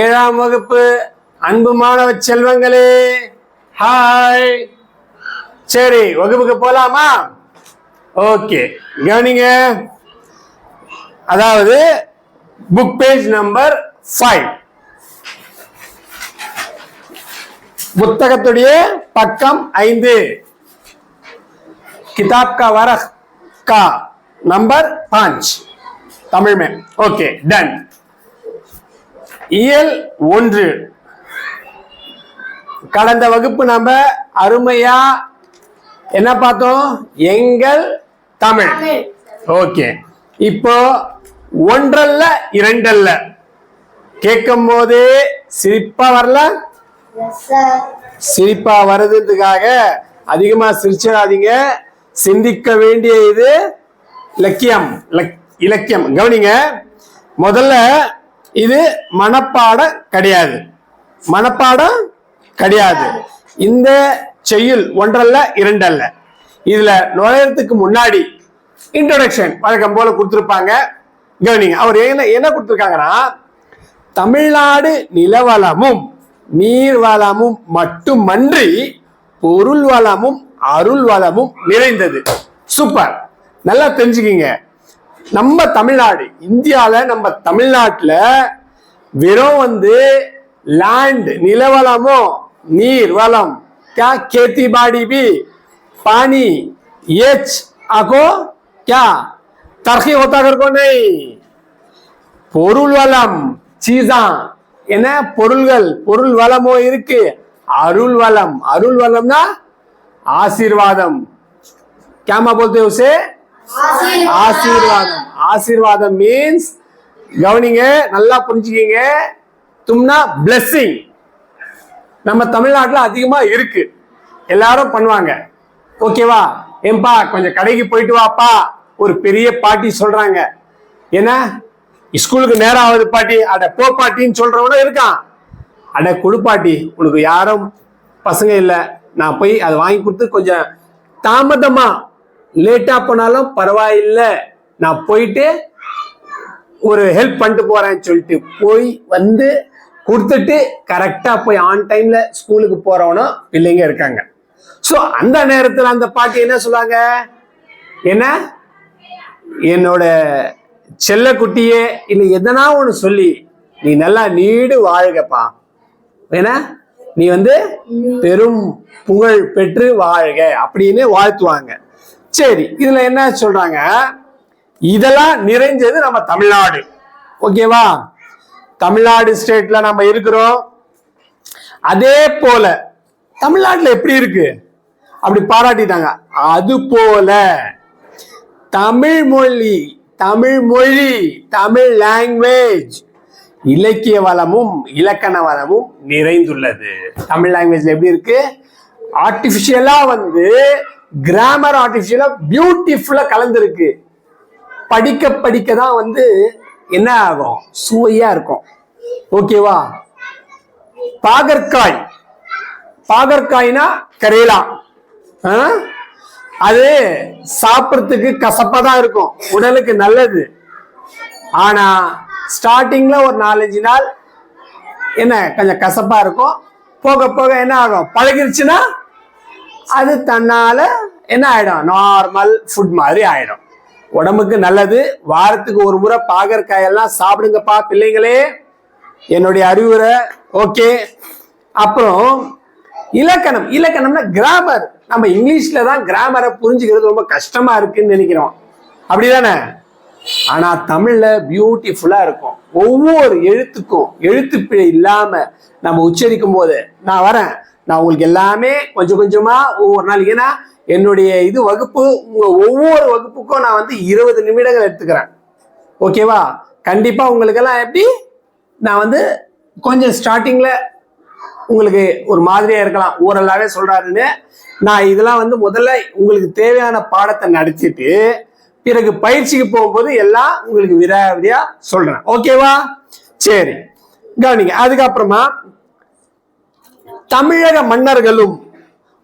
ஏழாம் வகுப்பு அன்பு மாணவ செல்வங்களே, ஹாய். சரி, வகுப்புக்கு போலாமா? ஓகே, கவனிங்க. அதாவது புக் பேஜ் நம்பர் 5, புத்தகத்துடைய பக்கம் 5, किताब का वर्ग का नंबर 5 तमिल में. Okay, done. இயல் 1. கடந்த வகுப்பு நம்ம அருமையா என்ன பார்த்தோம்? எங்கள் தமிழ். ஓகே, இப்போ ஒன்றல்ல இரண்டல்ல கேட்கும் போது சிரிப்பா வரல? சிரிப்பா வருதுக்காக அதிகமா சிரிச்சிடாதீங்க. சிந்திக்க வேண்டிய இது இலக்கியம். கவனிங்க, முதல்ல இது மனப்பாடம் கிடையாது. இந்த செய்யுள் ஒன்றல்ல இரண்டல்ல. இதுல நுழையறதுக்கு முன்னாடி இன்ட்ரோடக்ஷன் வழக்கம் போல கொடுத்திருப்பாங்க. கவனிங்க, அவர் என்ன கொடுத்திருக்காங்கன்னா, தமிழ்நாடு நிலவளமும் நீர் வளமும் மட்டுமன்றி பொருள் வளமும் அருள் வளமும் நிறைந்தது. சூப்பர், நல்லா தெரிஞ்சுக்கிங்க. நம்ம தமிழ்நாடு, இந்தியால நம்ம தமிழ்நாட்டுல வெறும் லேண்ட் நிலவளமோ நீர் வளம் क्या खेती बाड़ी भी पानी एच आको क्या तरक्की होता कर को नहीं. பொருள் வளம் சீசா என்ன பொருள்கள், பொருள் வளமோ இருக்கு. அருள் வளம்னா ஆசீர்வாதம். क्या मैं बोलते हैं उसे? ஆசீர்வாதம் மீன்ஸ், கவனிங்க, நல்லா புரிஞ்சுக்கீங்க, தும்னா பிளெஸிங். நம்ம தமிழ்நாட்டுல அதிகமா இருக்கு, எல்லாரும் பண்ணுவாங்க. ஓகேவா? ஏன்பா கொஞ்சம் கடைக்கு போயிட்டு வாப்பா, ஒரு பெரிய பாட்டி சொல்றாங்க. ஏன்னா ஸ்கூலுக்கு நேரம் ஆகுது பாட்டி, அட போ பாட்டின்னு சொல்றவனும் இருக்கான். அட கொடு பாட்டி, உனக்கு யாரும் பசங்க இல்லை, நான் போய் அதை வாங்கி கொடுத்து கொஞ்சம் தாமதமா லேட்டா போனாலும் பரவாயில்லை, நான் போயிட்டு ஒரு ஹெல்ப் பண்ணிட்டு போறேன்னு சொல்லிட்டு போய் கொடுத்துட்டு கரெக்டா போய் ஆன் டைம்ல ஸ்கூலுக்கு போறவனும் பிள்ளைங்க இருக்காங்க. சோ அந்த நேரத்துல அந்த பாட்டி என்ன சொல்லுவாங்க? என்ன, என்னோட செல்ல குட்டியே இல்ல எதனா ஒண்ணு சொல்லி நீ நல்லா நீடு வாழ்கப்பா, ஏன்னா நீ பெரும் புகழ் பெற்று வாழ்க அப்படின்னு வாழ்த்துவாங்க. சரி, இதுல என்ன சொல்றாங்க? இதெல்லாம் நிறைஞ்சது நம்ம தமிழ்நாடு. ஓகேவா? தமிழ்நாடு ஸ்டேட்ல நம்ம இருக்கிறோம். அதே போல தமிழ்நாட்டுல எப்படி இருக்கு அப்படி பாராட்டிட்டாங்க. அது போல தமிழ் மொழி தமிழ் லாங்குவேஜ் இலக்கிய வளமும் இலக்கண வளமும் நிறைந்துள்ளது. தமிழ் லாங்குவேஜ்ல எப்படி இருக்கு? ஆர்டிபிஷியலா கிராமர் ஆர்டிபிஷியலா பியூட்டிஃபுல்லா கலந்துருக்கு. படிக்க தான் என்ன ஆகும்? சுவையா இருக்கும். ஓகேவா? பாகற்காய்னா கரேலா, அது சாப்பிட்றதுக்கு கசப்பா தான் இருக்கும், உடலுக்கு நல்லது. ஆனா ஸ்டார்டிங்ல ஒரு 4-5 நாள் என்ன கொஞ்சம் கசப்பா இருக்கும். போக போக என்ன ஆகும்? பழகிருச்சுன்னா அது தன்னால என்ன ஆயிடும்? நார்மல் ஃபுட் மாதிரி ஆயிடும், உடம்புக்கு நல்லது. வாரத்துக்கு ஒரு முறை பாகற்காயெல்லாம் சாப்பிடுங்கப்பா பிள்ளைங்களே, என்னுடைய அறிவுரை. ஓகே, அப்புறம் இலக்கணம்னா கிராமர். நம்ம இங்கிலீஷ்ல தான் கிராமரை புரிஞ்சுக்கிறது ரொம்ப கஷ்டமா இருக்குன்னு நினைக்கிறோம், அப்படிதானே? ஆனா தமிழ்ல பியூட்டிஃபுல்லா இருக்கும். ஒவ்வொரு எழுத்துக்கும் எழுத்துப்பிழை இல்லாம நம்ம உச்சரிக்கும் போது, நான் உங்களுக்கு எல்லாமே கொஞ்சம் கொஞ்சமா ஒவ்வொரு நாள், ஏன்னா என்னுடைய வகுப்பு, ஒவ்வொரு வகுப்புக்கும் நான் 20 நிமிடங்கள் எடுத்துக்கிறேன். ஓகேவா? கண்டிப்பா உங்களுக்கெல்லாம் எப்படி நான் கொஞ்சம் ஸ்டார்டிங்ல உங்களுக்கு ஒரு மாதிரியா இருக்கலாம், ஓரலாவே சொல்றாருன்னு. நான் இதெல்லாம் முதல்ல உங்களுக்கு தேவையான பாடத்தை நடத்திட்டு பிறகு பயிற்சிக்கு போகும்போது எல்லாம் உங்களுக்கு விரைவியா சொல்றேன். ஓகேவா? சரி, கவனிங்க. அதுக்கப்புறமா தமிழக மன்னர்களும்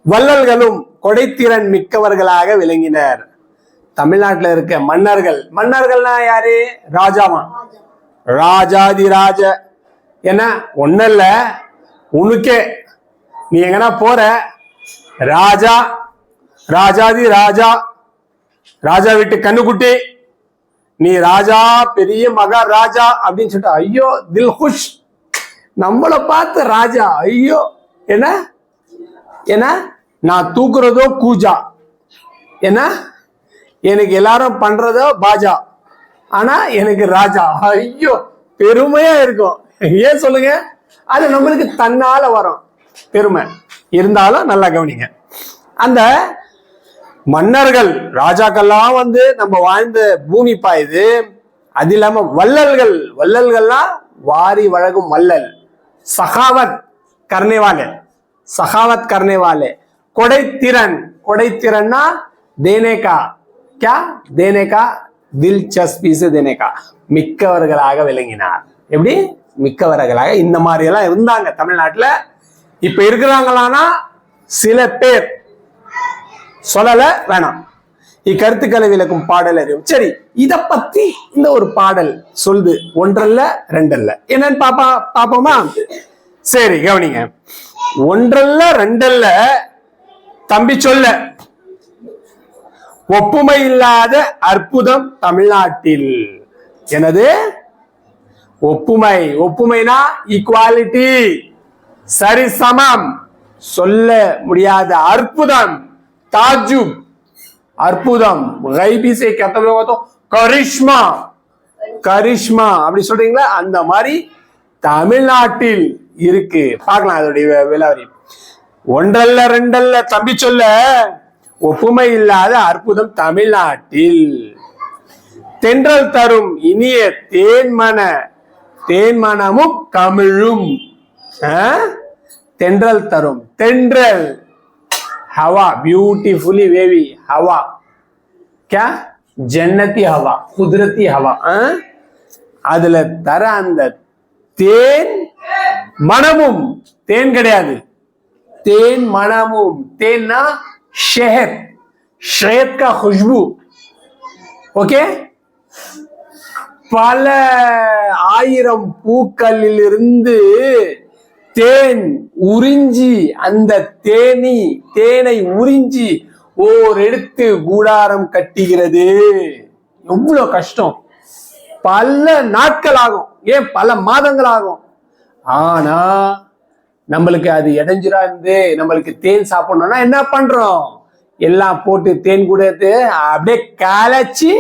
வள்ளல்களும் கொடைத்திறன் மிக்கவர்களாக விளங்கினர். தமிழ்நாட்டில் இருக்க மன்னர்கள்னா யாரு? ராஜாமா, ராஜாதி ராஜ என்ன ஒன்னும் இல்ல, உனக்கே நீ எங்கன்னா போற, ராஜா ராஜாதி ராஜா, ராஜா வீட்டு கண்ணுக்குட்டி, நீ ராஜா பெரிய மகாராஜா அப்படின்னு சொல்லிட்டு ஐயோ தில் குஷ், நம்மளை பார்த்து ராஜா ஐயோ என்ன என்ன நான் தூக்குறதோ கூஜா, என்ன எனக்கு எல்லாரும் பண்றதோ பாஜா, ஆனா எனக்கு ராஜா, ஐயோ பெருமையா இருக்கும். ஏன் சொல்லுங்க, அது நம்மளுக்கு தன்னால வரும் பெருமை. இருந்தாலும் நல்லா கவனிங்க, அந்த மன்னர்கள் ராஜாக்கள்லாம் வந்து நம்ம வாழ்ந்த பூமி பாயுது. அது இல்லாம வள்ளல்கள், வள்ளல்கள்லாம் வாரி வழங்கும் வள்ளல், சகாவத் கர்னேவாலே, சகாவத் கர்னேவாலே, கொடைத்திறன், கொடைத்திறன்னா தேனேகா, क्या देने का, दिलचस्पी से देने का, மிக்கவர்களாக விளங்கினார். எப்படி மிக்கவர்களாக, இந்த மாதிரி எல்லாம் இருந்தாங்க தமிழ்நாட்டுல. இப்ப இருக்கிறாங்களானா சில பேர், சொல்லல வேணாம். இக்கருத்துக்களை விளக்கும் பாடல் அறிவும். சரி, இத பத்தி இந்த ஒரு பாடல் சொல்லுது, ஒன்றல்ல ரெண்டல்ல. என்னன்னு பாப்போமா? சரி கவனிங்க. ஒன்றல்ல ரெண்டல்ல தம்பி சொல்ல, ஒப்புமை இல்லாத அற்புதம் தமிழ்நாட்டில். எனது ஒப்புமை, ஒப்புமைனா ஈக்குவாலிட்டி, சரிசமம், சொல்ல முடியாத அற்புதம், ताजुब, அற்புதம், கைபி से कहते लोग तो கரிஷ்மா, கரிஷ்மா அப்படி சொல்றீங்களா, அந்த மாதிரி தமிழ்நாட்டில் இருக்கு. பார்க்கலாம் அதோடைய விலாவரி. ஒன்றல்ல ரெண்டல்ல தம்பி சொல்ல, ஒப்புமை இல்லாத அற்புதம் தமிழ்நாட்டில். தென்றல் தரும் இனிய தேன்மன, தேன்மனமும் தமிழும். தென்றல் தரும், தென்றல் हवा, ब्यूटीफुली वेवी हवा, क्या जन्नती हवा, कुदरती हवा. அதுல தர அந்த தேன் மனமும், தேன் கிடையாது, தேன் மனமும். தேன்னா ஷஹத், ஷஹத் का खुशबू. ஓகே, பல ஆயிரம் பூக்களில் இருந்து தேன் உறிஞ்சி, அந்த தேனை உறிஞ்சி ஓர் எடுத்து கூடாரம் கட்டுகிறது. எவ்வளவு கஷ்டம், பல நாட்கள் ஆகும், ஏன் பல மாதங்கள் ஆகும். ஆனா நம்மளுக்கு அது இடைஞ்சிரா இருந்து நம்மளுக்கு தேன் சாப்பிடணும்னா என்ன பண்றோம், எல்லாம் போட்டு தேன் கூட அப்படியே கலைச்சி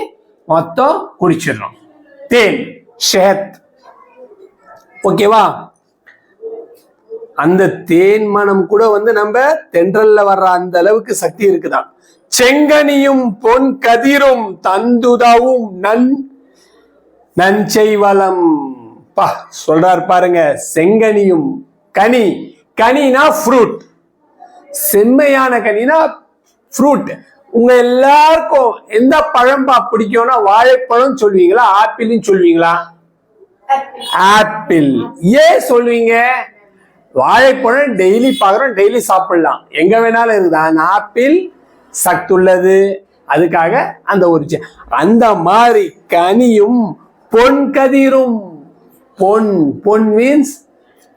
மொத்தம் குடிச்சிடறோம். தேன் ஷஹத். ஓகேவா? அந்த தேன் மனம் கூட வந்து நம்ம தென்றல்ல வர்ற அந்த அளவுக்கு சக்தி இருக்குதான். செங்கனியும் பொன் கதிரும் தந்துதவும் நஞ்சைவளம். பா சொல்றார் பாருங்க, செங்கனியும், கனி, கனினா ஃப்ரூட், செம்மையான கனினா ஃப்ரூட். உங்க எல்லாருக்கும் எந்த பழம்பா பிடிக்கும்னா வாழைப்பழம் சொல்வீங்களா, ஆப்பிள்னு சொல்வீங்களா? ஆப்பிள். ஏன் சொல்வீங்க? வாழைப்பழம் டெய்லி பார்க்குறோம், டெய்லி சாப்பிடலாம், எங்க வேணாலும் இருக்குது. ஆப்பிள் சத்துள்ளது, அதுக்காக அந்த ஒரு அந்த மாதிரி கனியும் பொன் கதிரும். பொன், பொன் மீன்ஸ்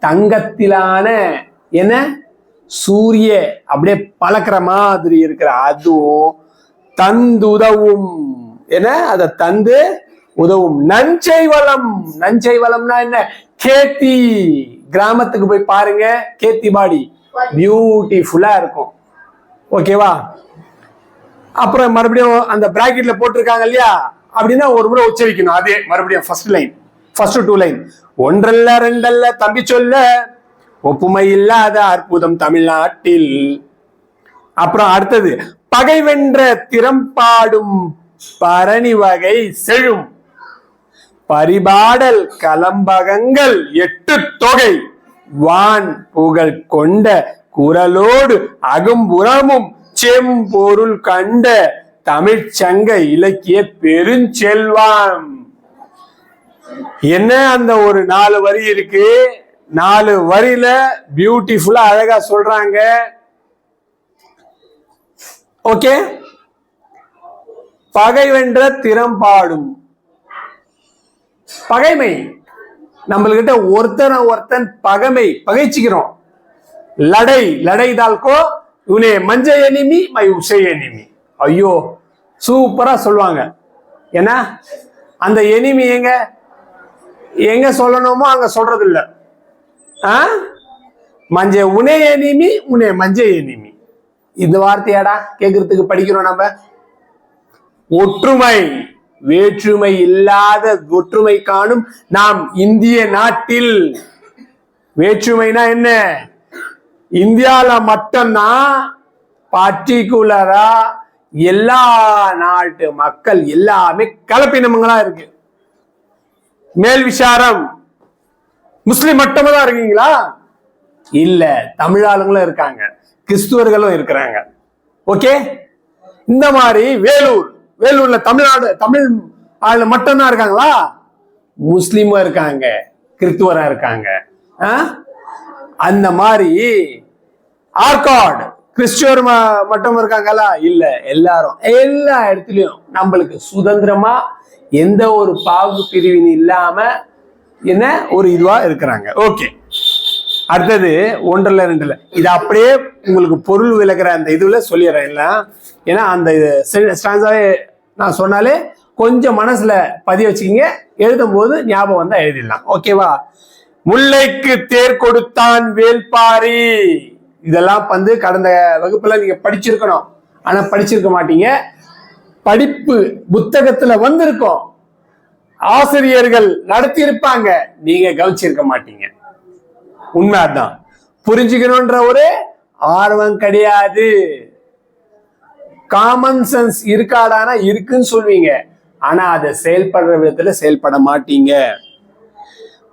தங்கத்திலான, என்ன சூரிய அப்படியே பழக்கிற மாதிரி இருக்கிற அதுவும் தந்துதவும், என்ன அதை தந்து உதவும். நஞ்சை வளம், நஞ்சை வளம்னா என்ன? கேத்தி. கிராமத்துக்கு போய் பாருங்க, கேத்தி பாடி பியூட்டிஃபுல்லா இருக்கும். ஓகேவா? அப்புறம் மறுபடியும் அந்த பிராக்கெட்ல போட்டிருக்காங்க இல்லையா, அப்படின்னா ஒரு முறை உச்சரிக்கணும். அதே மறுபடியும் ஃபர்ஸ்ட் லைன், ஃபர்ஸ்ட் 2 லைன். ஒன்றல்ல ரெண்டல்ல தம்பி சொல்ல, ஒப்புமை இல்லாத அற்புதம் தமிழ்நாட்டில். அப்புறம் அடுத்தது, பகை வென்ற திறம்பாடும் பரணி வகை செழும், பரிபாடல் கலம்பகங்கள் 8 தொகை, வான் புகழ் கொண்ட குரலோடு அகும்புறமும் செம்பொருள் கண்ட தமிழ்ச்சங்க இலக்கிய பெருஞ்செல்வம். என்ன அந்த ஒரு 4 வரி இருக்கு, 4 வரியில பியூட்டிஃபுல்லா அழகா சொல்றாங்க. ஓகே, பகை வென்ற திறம்பாடும், பகைமை நம்மள்கிட்ட ஒருத்தன் பகைச்சிக்கிறோம். லடைதால்கோ உனே மஞ்ச எனிமி மை உசை எனிமி. ஐயோ சூப்பரா சொல்லுவாங்க. ஏன்னா அந்த எனிமி எங்க சொல்லணுமோ அங்க சொல்றது இல்ல. மஞ்ச உனே எனிமி உனே மஞ்ச எனிமி. இந்த வார்த்தையாடா கேட்கறதுக்கு படிக்கிறோம் நம்ம. ஒற்றுமை வேற்றுமை இல்லாத ஒற்றுமை காணும் நாம் இந்திய நாட்டில். வேற்றுமைனா என்ன? இந்தியால மட்டும்தான் பர்டிகுலரா எல்லா நாட்டு மக்கள் எல்லாமே கலப்பினங்களா இருக்கு. மேல் விசாரம் முஸ்லிம் மட்டுமா தான் இருக்கீங்களா? இல்ல, தமிழ் ஆளுங்களும் இருக்காங்க, கிறிஸ்துவர்களும் இருக்கிறாங்க. ஓகே, இந்த மாதிரி வேலூர்ல தமிழ் ஆளு மட்டும்தான் இருக்காங்களா? முஸ்லிமும் இருக்காங்க, கிறிஸ்துவரா இருக்காங்க. அந்த மாதிரி ஆர்காட் கிறிஸ்துவர் மட்டும் இருக்காங்களா? இல்ல, எல்லாரும் எல்லா இடத்துலயும் நம்மளுக்கு சுதந்திரமா எந்த ஒரு பாகு பிரிவின் இல்லாம என்ன ஒரு இதுவா இருக்கிறாங்க. ஓகே, அடுத்தது 1 2 இது அப்படியே உங்களுக்கு பொருள் விளக்குற அந்த இதுல சொல்லிடுறேன். இல்ல, ஏன்னா அந்த ஸ்டான்ஸாவே நான் சொன்னாலே கொஞ்சம் மனசுல பதிய வச்சுக்கிங்க, எழுதும் போது ஞாபகம் வந்தா எழுதிடலாம். ஓகேவா? முல்லைக்கு தேர் கொடுத்தான் வேல்பாரி. இதெல்லாம் கடந்த வகுப்புல நீங்க படிச்சிருக்கணும், ஆனா படிச்சிருக்க மாட்டீங்க. படிப்பு புத்தகத்துல வந்திருக்கும், ஆசிரியர்கள் நடத்தி இருப்பாங்க, நீங்க கவனிச்சிருக்க மாட்டீங்க. உண்மை அதான். புரிஞ்சுக்கணும்ன்ற ஒரு ஆர்வம் கிடையாது. காமன் சென்ஸ் இருக்காடானா இருக்குன்னு சொல்வீங்க, ஆனா அதை செயல்படுற விதத்துல செயல்பட மாட்டீங்க.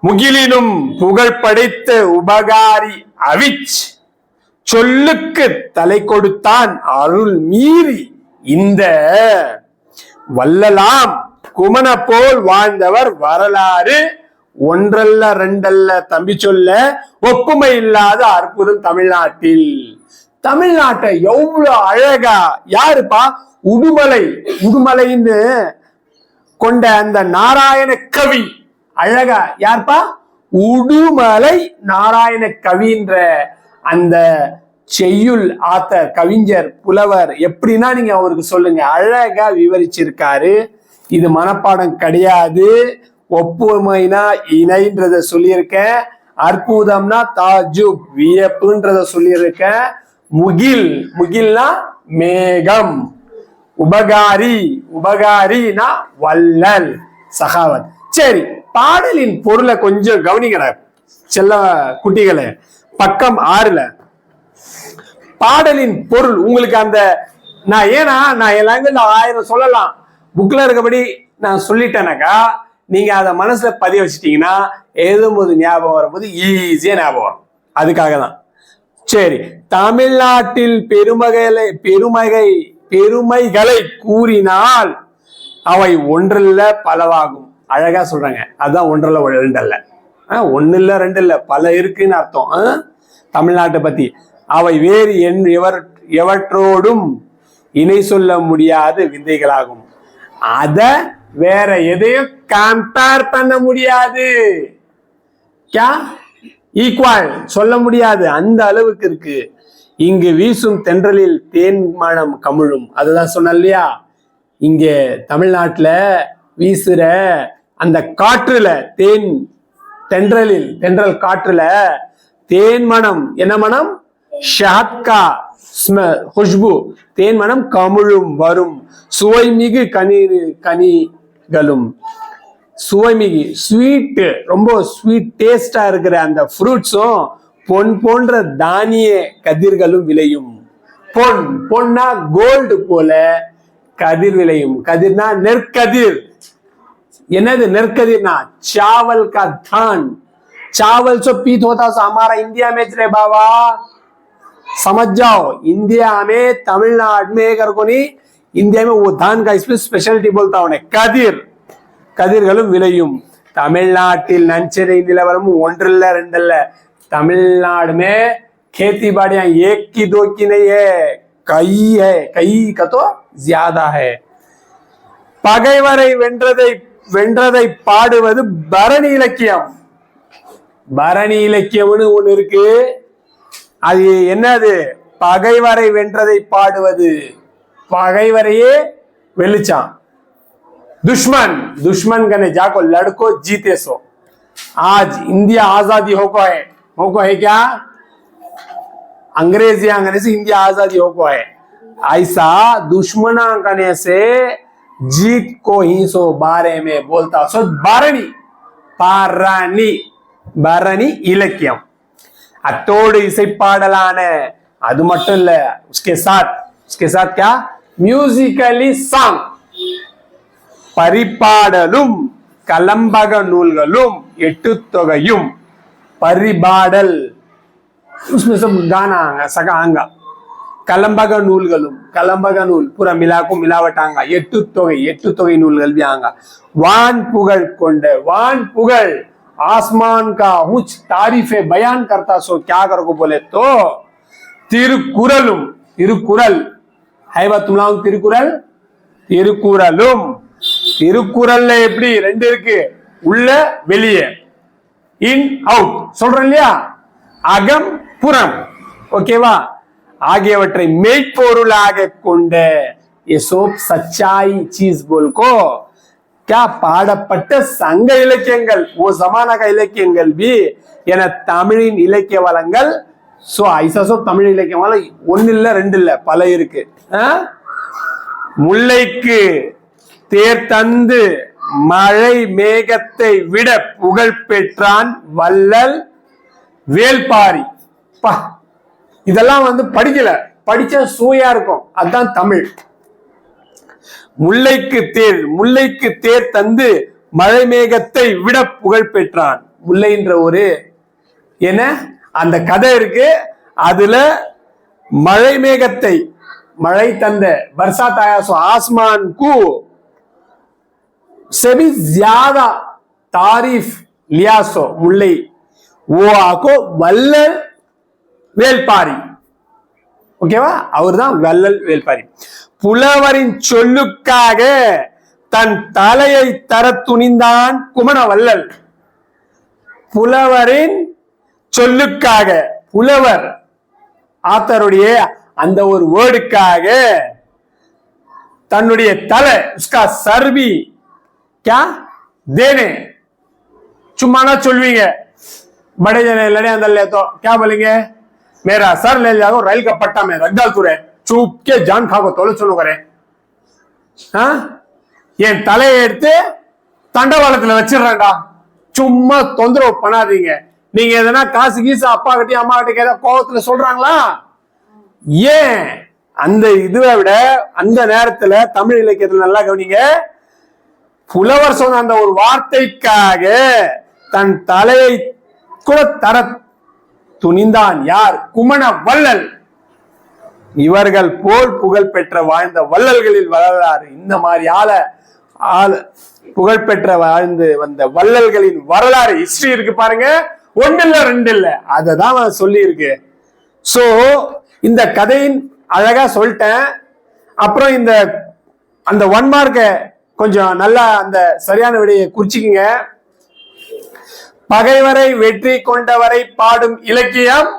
முகிலினும் புகழ் படைத்த உபகாரி அவிச் சொல்லுக்கு தலை கொடுத்தான் அருள் மீறி இந்த வல்லலாம் குமண போல் வாழ்ந்தவர் வரலாறு ஒன்றல்ல ரெண்டல்ல தம்பி சொல்ல ஒப்புமை இல்லாத அற்புதம் தமிழ்நாட்டில். தமிழ்நாட்டை எவ்வளவு அழகா யாருப்பா உடுமலைன்னு கொண்ட அந்த நாராயண கவி அழகா யாருப்பா? உடுமலை நாராயண கவின்ற அந்த செய்யுள் ஆத்தர் கவிஞர் புலவர் எப்படின்னா நீங்க அவருக்கு சொல்லுங்க, அழகா விவரிச்சிருக்காரு. இது மனப்பாடம் கிடையாது. ஒப்புமைனா இணைன்றத சொல்லியிருக்கேன், அற்புதம்னா தாஜுப் வியப்புன்றத சொல்லியிருக்கேன், முகில்னா மேகம், உபகாரினா வள்ளல் சகாவத். சரி, பாடலின் பொருளை கொஞ்சம் கவனிக்கிற செல்ல குட்டிகளே. பக்கம் 6 பாடலின் பொருள் உங்களுக்கு அந்த நான் என் லாங்குவேஜ்ல 1000 சொல்லலாம், புக்ல இருக்கபடி நான் சொல்லிட்டேனாக்கா நீங்க அதை மனசுல பதிய வச்சுட்டீங்கன்னா எழுதும் போது ஞாபகம் வரும்போது ஈஸியா ஞாபகம் வரும். அதுக்காக தான். சரி, தமிழ்நாட்டில் பெருமைகளை கூறினால் அவை ஒன்றல்ல பலவாகும். அழகா சொல்றாங்க. அதான் ஒன்றல்ல 2 அல்ல, 1 இல்ல 2 இல்ல, பல இருக்குன்னு அர்த்தம் தமிழ்நாட்டை பத்தி. அவை வேறு எவற்றோடும் இணை சொல்ல முடியாத விந்தைகளாகும். அத வேற எதையும் கம்பேர் பண்ண முடியாது, ஈக்குவல் சொல்ல முடியாது, அந்த அளவுக்கு இருக்கு. இங்கு வீசும் தென்றலில் தேன் மனம் கமிழும். அதுதான் சொன்ன இல்லையா, இங்க தமிழ்நாட்டுல வீசுற அந்த காற்றுல தென்றல் காற்றுல தேன் மனம், என்ன மனம்? ஷஹத்கா குஷ்பு, தேன் மனம் கமிழும் வரும். சுவைமிகு கனிகளும், சுவைமிகு ஸ்வீட், ரொம்ப ஸ்வீட் டேஸ்டா இருக்கிற அந்த ஃப்ரூட்ஸும் பொன் போன்ற தானிய கதிர்களும் விளையும். பொன்னா கோல்டு போல கதிர் விளையும். கதிர்னா நெற்கதிர். என்னது நெற்கதிர்னா? चावल का धान। चावल से पीत होता है हमारा इंडिया में रे बाबा, समझ जाओ। इंडिया में तमिलनाडु में करकोनी इंडिया में वो धान का इसमें स्पेशलिटी बोलता हूं कदिर, கதிர்களும் விளையும். தமிழ்நாட்டில் நஞ்சரை நிலவரம் 1 இல்ல 2 இல்ல, तमिलनाडु में खेती बाड़ियां 1 की 2 की नहीं है, कई का तो ज्यादा है. பகைவரை வென்றதை பாடுவது பரணி இலக்கியம். பரணி இலக்கியம்னு ஒண்ணு இருக்கு. அது என்னது? பகைவரை வென்றதை பாடுவது. பகைவரையே வெல்லுச்சான். दुश्मन दुश्मन कने जाको लड़को जीते सो. आज इंडिया आजादी होको है क्या? अंग्रेजी आंगने से इंडिया आजादी होको है. ऐसा दुश्मना कने से जीत को ही सो बारे में बोलता सो. बारणी பாரணி பரணி இலக்கியம். அத்தோடு இசைப்பாடலான. அது மட்டும் இல்ல, उसके साथ क्या? Musically song. பரிபாடலும் கலம்பக நூல்களும் எட்டுத்தொகையும். परिबाडल उसमें सब गाना आंगा सगा आंगा. कलंबग नूलगलुम कलंबग नूल पूरा मिलाको मिलावट आंगा. एट्टुतोगै नूलगल भी आंगा. वान पुगल कोंडे वान पुगल आसमान का ऊंच तारीफे बयान करता सो. क्या करो बोले तो तिरुकुरलुम तिरुकुरल है बा तुम लोग. तिरुकुरल तिरुकुरलुम. திருக்குறள்ல எப்படி ரெண்டு இருக்கு, உள்ள வெளியே, இன் அவுட் சொல்றோம் இல்லையா, அகம் புறம், ஓகேவா, ஆகியவற்றை மெய்ப்பொருளாக கொண்ட ये सब सच्चाई चीज बोल को क्या பாடப்பட்ட சங்க இலக்கியங்கள், वो जमाना का இலக்கியங்கள் भी என தமிழின் இலக்கிய வளங்கள். சோ ஐசா சோ தமிழ் இலக்கிய வளம் ஒன்னு இல்ல ரெண்டு இல்ல பல இருக்கு. முல்லைக்கு தேர் தந்து மழை மேகத்தை விட புகழ் பெற்றான் வள்ளல் வேல்பாரி. இதெல்லாம் படிக்கல, படிச்சா சூயா இருக்கும். அதுதான் தமிழ். முல்லைக்கு தேர் தந்து மழை மேகத்தை விட புகழ் பெற்றான். முல்லைன்ற ஒரு என்ன அந்த கதை இருக்கு. அதுல மழை மேகத்தை मड़ई तंदे बरसात आया सो आसमान को से भी ज्यादा तारीफ लिया सो मुल्लै वो आको वल्लल वेल्पारी. ஓகேவா, அவர்தான் வள்ளல் வேல்பாரி. புலவரின் சொல்லுக்காக தன் தலையை தர துணிந்தான் குமண வள்ளல். புலவரின் சொல்லுக்காக, புலவர் ஆத்தருடைய அந்த ஒரு வேர்டுக்காக தன்னுடைய தலை उसका सर भी क्या देने. சும்மா சொல்வீங்க बड़े जने लड़े अंदर ले तो क्या बोलेंगे, मेरा सर ले जाओ रेल का पट्टा में रख डाल तुरे चुप के जान खा को तोलो चलो करे. என் தலையை எடுத்து தண்டவாளத்துல வச்சிடறேன்டா, சும்மா தொந்தரவு பண்ணாதீங்க. நீங்க எதனா காசு கீசு அப்பா கிட்டே அம்மா கிட்ட ஏதாவது கோவத்துல சொல்றாங்களா? ஏன் அந்த இதுவை விட அந்த நேரத்துல தமிழ் இலக்கியத்துல நல்லா கவனிங்க, புலவர் சொன்ன அந்த ஒரு வார்த்தைக்காக தன் தலையை கூட தர துணிந்தான் யார்? குமண வள்ளல். இவர்கள் போல் புகழ் பெற்ற வாழ்ந்த வள்ளல்களில் வரலாறு. இந்த மாதிரி புகழ் பெற்ற வாழ்ந்து வந்த வள்ளல்களின் வரலாறு ஹிஸ்டரி இருக்கு பாருங்க. ஒன்னு இல்ல ரெண்டு இல்ல, அததான் சொல்லி இருக்கு. சோ இந்த கதையின் அழகா சொல்லிட்டேன். அப்புறம் இந்த அந்த 1 மார்க்க கொஞ்சம் நல்லா அந்த சரியான விடையை குறிச்சிக்கங்க. பகைவரை வெற்றி கொண்டவரை பாடும் இலக்கியம்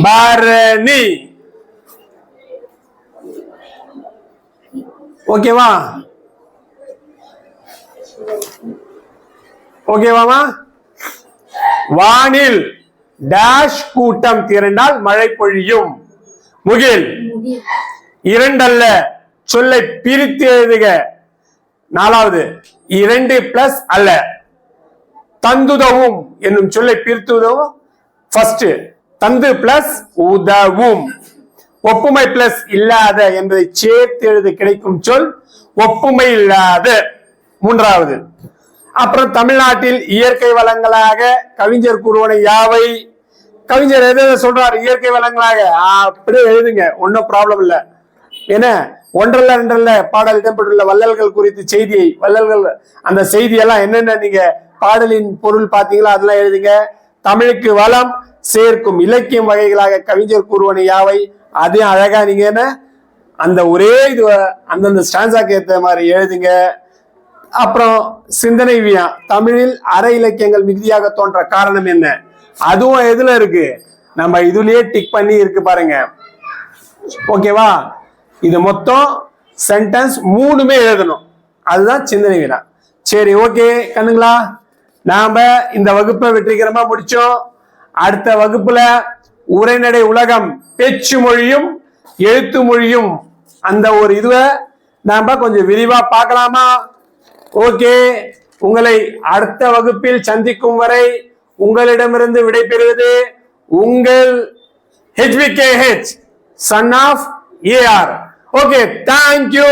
பரணி. ஓகேவா, ஓகேவாமா? வானில் டேஷ் கூட்டம் திரண்டால் மழை பொழியும். முகில். இரண்டல்ல, சொல்லை பிரித்து எழுதுக. 4வது 2 பிளஸ் அல்ல. தந்துதவும் என்னும் சொல்லை பிரித்து உதவும். ஃபர்ஸ்ட் தந்து பிளஸ் உதவும். ஒப்புமை பிளஸ் இல்லாத என்பதை சேர்த்து எழுத கிடைக்கும் சொல் ஒப்புமை இல்லாத. 3வது. அப்புறம் தமிழ்நாட்டில் இயற்கை வளங்களாக கவிஞர் கூறுவன யாவை? கவிஞர் எதை சொல்றாரு இயற்கை வளங்களாக? அப்படியே எழுதுங்க, ஒன்னும் ப்ராப்ளம் இல்ல. ஏன்னா 1 2 பாடல் இடம்பெற்றுள்ள வள்ளல்கள் குறித்து செய்தியை, வள்ளல்கள் அந்த செய்தியெல்லாம் என்னென்ன நீங்க பாடலின் பொருள் பாத்தீங்களா அதெல்லாம் எழுதுங்க. தமிழுக்கு வளம் சேர்க்கும் இலக்கியம் வகைகளாக கவிஞர் கூறுவன யாவை? அதையும் அழகா நீங்க என்ன அந்த ஒரே இது அந்தந்த ஸ்டான்ஸாக்கு ஏற்ற மாதிரி எழுதுங்க. அப்புறம் சிந்தனை வியா, தமிழில் அற இலக்கியங்கள் மிகுதியாக தோன்ற காரணம் என்ன? அதுவும் எதுல இருக்கு? நம்ம இதுலயே டிக் பண்ணி இருக்கு பாருங்க. ஓகேவா? இது மொத்தம் சென்டென்ஸ் 3மே எழுதணும். அதுதான் சிந்தனை வினா. சரி, ஓகே கண்ணுங்களா, நாம இந்த வகுப்பை வெற்றிகரமா முடிச்சோம். அடுத்த வகுப்புல உரைநடை உலகம், பேச்சு மொழியும் எழுத்து மொழியும், அந்த ஒரு இதுவை நாம கொஞ்சம் விரிவா பார்க்கலாமா? ஓகே, உங்களை அடுத்த வகுப்பில் சந்திக்கும் வரை உங்களிடமிருந்து விடைபெறுவது உங்கள் HBKH, son of AR. Okay, thank you.